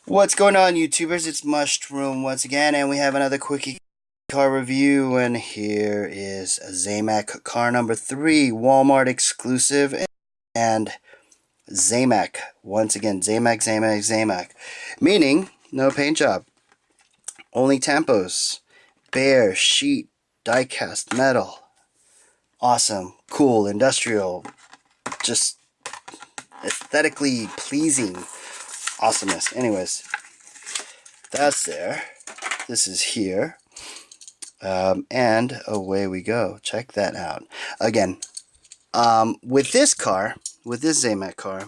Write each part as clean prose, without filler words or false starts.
What's going on, YouTubers? It's Mushroom once again, and we have another Quickie car review. And here is a ZAMAC car number 3, Walmart exclusive, and ZAMAC. Once again, ZAMAC. Meaning, no paint job. Only tampos. Bare, sheet, die-cast, metal. Awesome, cool, industrial, just aesthetically pleasing awesomeness. Anyways, that's there. This is here. And away we go. Check that out. Again, with this car, with this ZAMAC car,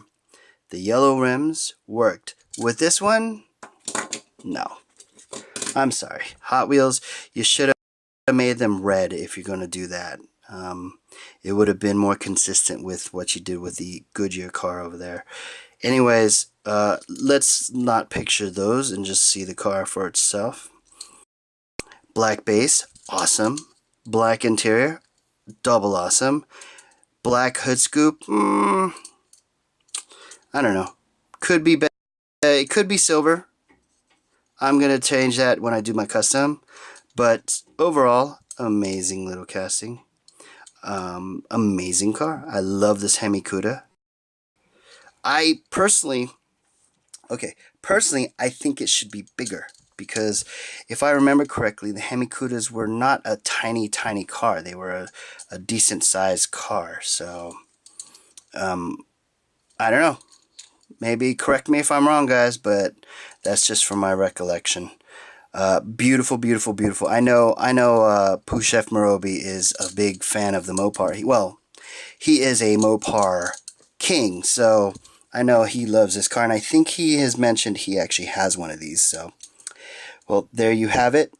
the yellow rims worked. With this one, no. I'm sorry. Hot Wheels, you should have made them red if you're going to do that. It would have been more consistent with what you did with the Goodyear car over there. Anyways, let's not picture those and just see the car for itself. Black base, awesome. Black interior, double awesome. Black hood scoop, I don't know. Could be better. It could be silver. I'm going to change that when I do my custom. But overall, amazing little casting. Amazing car. I love this Hemi Cuda. I personally, I think it should be bigger, because if I remember correctly, the Hemi Cudas were not a tiny car. They were a decent sized car. So, I don't know. Maybe correct me if I'm wrong, guys, but that's just from my recollection. Beautiful. I know Pooh Chef Morobi is a big fan of the Mopar. He is a Mopar king, so I know he loves this car, and I think he has mentioned he actually has one of these. So, well, there you have it.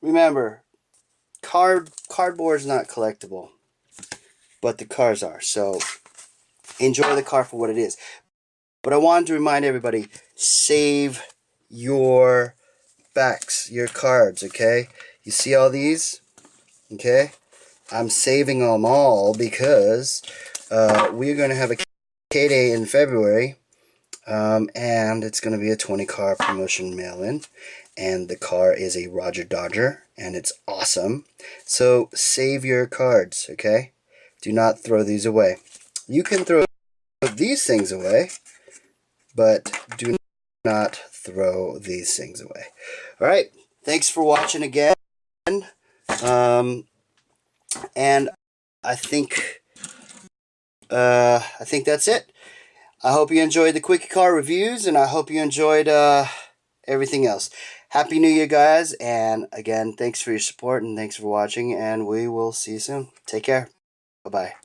Remember, cardboard is not collectible, but the cars are. So, enjoy the car for what it is. But I wanted to remind everybody, save your backs, your cards, okay? You see all these? Okay? I'm saving them all because we're going to have a K-Day in February, and it's going to be a 20-car promotion mail-in, and the car is a Roger Dodger, and it's awesome. So save your cards, okay? Do not throw these away. You can throw these things away, but do not throw these things away. Alright, thanks for watching again. And I think that's it. I hope you enjoyed the Quickie car reviews, and I hope you enjoyed everything else. Happy New Year, guys, and again, thanks for your support, and thanks for watching, and we will see you soon. Take care. Bye-bye.